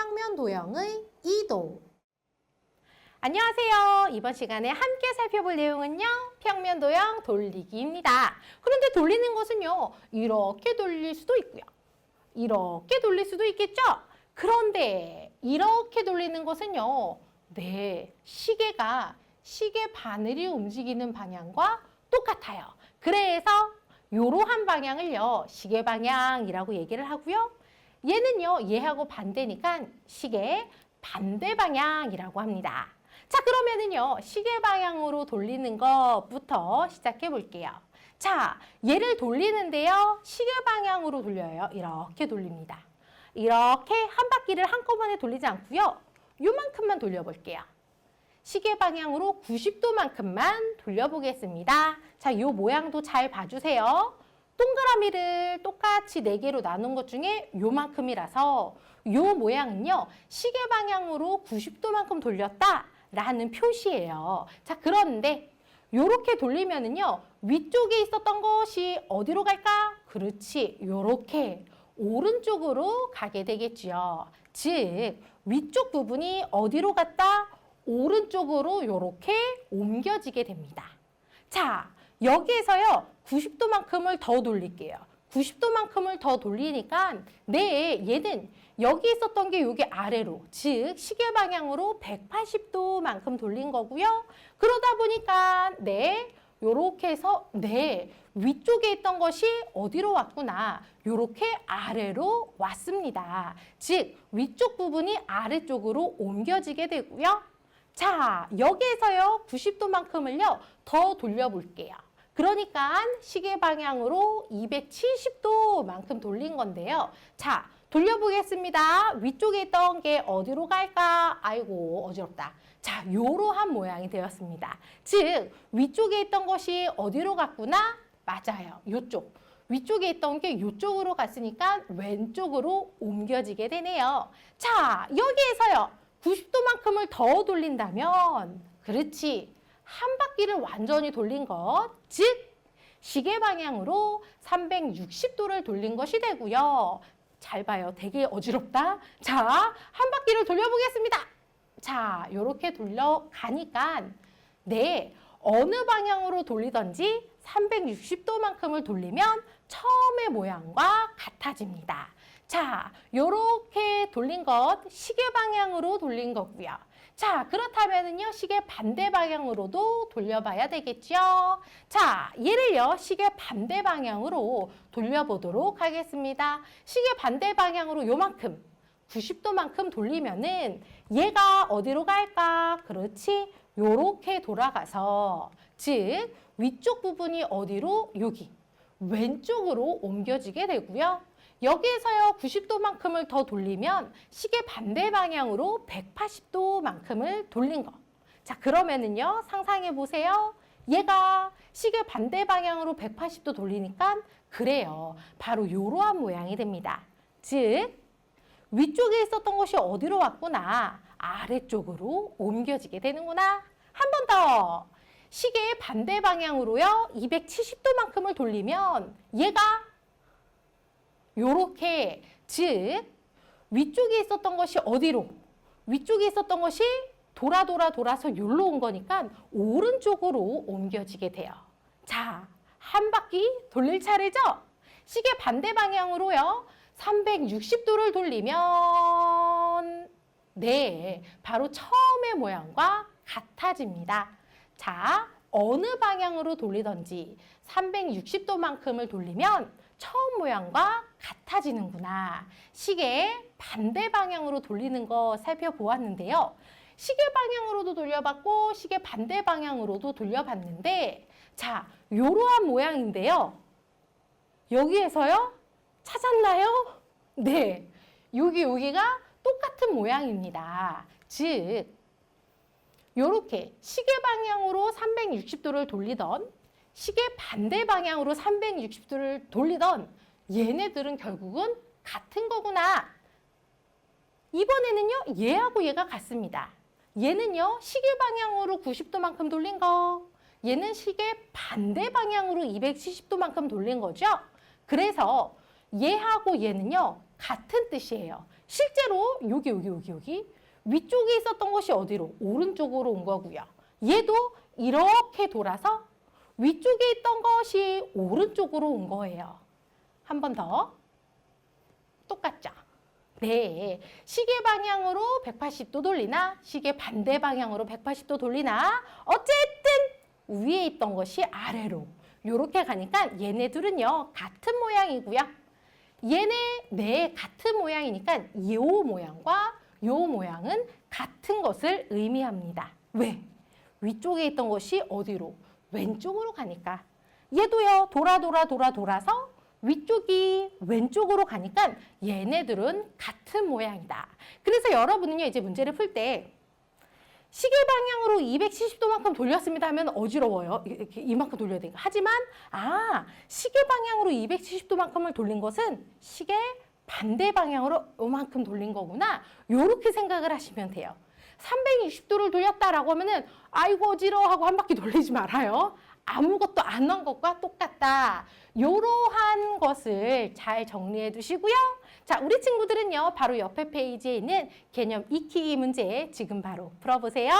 평면 도형의 이동. 안녕하세요. 이번 시간에 함께 살펴볼 내용은요. 평면 도형 돌리기입니다. 그런데 돌리는 것은요. 이렇게 돌릴 수도 있고요. 이렇게 돌릴 수도 있겠죠? 그런데 이렇게 돌리는 것은요. 네, 시계가 시계 바늘이 움직이는 방향과 똑같아요. 그래서 이러한 방향을요. 시계 방향이라고 얘기를 하고요. 얘는요. 얘하고 반대니까 시계 반대 방향이라고 합니다. 자, 그러면은요. 시계 방향으로 돌리는 것부터 시작해 볼게요. 자, 얘를 돌리는데요. 시계 방향으로 돌려요. 이렇게 돌립니다. 이렇게 한 바퀴를 한꺼번에 돌리지 않고요. 요만큼만 돌려볼게요. 시계 방향으로 90도만큼만 돌려보겠습니다. 자, 요 모양도 잘 봐주세요. 동그라미를 똑같이 4개로 나눈 것 중에 요만큼이라서 요 모양은요. 시계 방향으로 90도만큼 돌렸다라는 표시예요. 자, 그런데 요렇게 돌리면은요. 위쪽에 있었던 것이 어디로 갈까? 그렇지, 요렇게 오른쪽으로 가게 되겠지요. 즉, 위쪽 부분이 어디로 갔다? 오른쪽으로 요렇게 옮겨지게 됩니다. 자, 여기에서요. 90도만큼을 더 돌릴게요. 90도만큼을 더 돌리니까 네, 얘는 여기 있었던 게 여기 아래로, 즉 시계 방향으로 180도만큼 돌린 거고요. 그러다 보니까 네, 요렇게 해서 네, 위쪽에 있던 것이 어디로 왔구나. 요렇게 아래로 왔습니다. 즉 위쪽 부분이 아래쪽으로 옮겨지게 되고요. 자, 여기에서요. 90도만큼을요. 더 돌려볼게요. 그러니까 시계 방향으로 270도만큼 돌린 건데요. 자, 돌려보겠습니다. 위쪽에 있던 게 어디로 갈까? 아이고, 어지럽다. 자, 요러한 모양이 되었습니다. 즉, 위쪽에 있던 것이 어디로 갔구나? 맞아요. 요쪽. 위쪽에 있던 게 요쪽으로 갔으니까 왼쪽으로 옮겨지게 되네요. 자, 여기에서요. 90도만큼을 더 돌린다면, 그렇지. 한 바퀴를 완전히 돌린 것, 즉 시계 방향으로 360도를 돌린 것이 되고요. 잘 봐요. 되게 어지럽다. 자, 한 바퀴를 돌려보겠습니다. 자, 이렇게 돌려가니까 네, 어느 방향으로 돌리든지 360도만큼을 돌리면 처음의 모양과 같아집니다. 자, 이렇게 돌린 것 시계 방향으로 돌린 거고요. 자, 그렇다면은요, 시계 반대 방향으로도 돌려봐야 되겠죠? 자, 얘를요, 시계 반대 방향으로 돌려보도록 하겠습니다. 시계 반대 방향으로 요만큼, 90도만큼 돌리면은 얘가 어디로 갈까? 그렇지? 요렇게 돌아가서, 즉, 위쪽 부분이 어디로? 여기, 왼쪽으로 옮겨지게 되고요. 여기에서요 90도만큼을 더 돌리면 시계 반대 방향으로 180도만큼을 돌린 거. 자, 그러면은요 상상해 보세요. 얘가 시계 반대 방향으로 180도 돌리니까 그래요. 바로 이러한 모양이 됩니다. 즉 위쪽에 있었던 것이 어디로 왔구나. 아래쪽으로 옮겨지게 되는구나. 한 번 더. 시계의 반대 방향으로요 270도만큼을 돌리면 얘가 요렇게, 즉 위쪽에 있었던 것이 어디로? 위쪽에 있었던 것이 돌아서 여기로 온 거니까 오른쪽으로 옮겨지게 돼요. 자, 한 바퀴 돌릴 차례죠? 시계 반대 방향으로요. 360도를 돌리면 네, 바로 처음의 모양과 같아집니다. 자, 어느 방향으로 돌리든지 360도만큼을 돌리면 처음 모양과 같아지는구나. 시계 반대 방향으로 돌리는 거 살펴보았는데요. 시계 방향으로도 돌려봤고 시계 반대 방향으로도 돌려봤는데 자, 이러한 모양인데요. 여기에서요? 찾았나요? 네, 여기가 똑같은 모양입니다. 즉, 이렇게 시계 방향으로 360도를 돌리던 시계 반대 방향으로 360도를 돌리던 얘네들은 결국은 같은 거구나. 이번에는요, 얘하고 얘가 같습니다. 얘는요, 시계 방향으로 90도만큼 돌린 거. 얘는 시계 반대 방향으로 270도만큼 돌린 거죠. 그래서 얘하고 얘는요, 같은 뜻이에요. 실제로 여기 위쪽에 있었던 것이 어디로? 오른쪽으로 온 거고요. 얘도 이렇게 돌아서 위쪽에 있던 것이 오른쪽으로 온 거예요. 한 번 더. 똑같죠? 네. 시계 방향으로 180도 돌리나 시계 반대 방향으로 180도 돌리나 어쨌든 위에 있던 것이 아래로 이렇게 가니까 얘네들은요 같은 모양이고요. 같은 모양이니까 이 모양과 이 모양은 같은 것을 의미합니다. 왜? 위쪽에 있던 것이 어디로? 왼쪽으로 가니까. 얘도요 돌아서 위쪽이 왼쪽으로 가니까 얘네들은 같은 모양이다. 그래서 여러분은요 이제 문제를 풀 때 시계 방향으로 270도만큼 돌렸습니다 하면 어지러워요. 이렇게 이만큼 돌려야 되니까. 하지만 시계 방향으로 270도만큼을 돌린 것은 시계 반대 방향으로 요만큼 돌린 거구나. 요렇게 생각을 하시면 돼요. 360도를 돌렸다라고 하면은 아이고 어지러워 하고 한 바퀴 돌리지 말아요. 아무것도 안 한 것과 똑같다. 이러한 것을 잘 정리해 두시고요. 자, 우리 친구들은요. 바로 옆에 페이지에 있는 개념 익히기 문제 지금 바로 풀어보세요.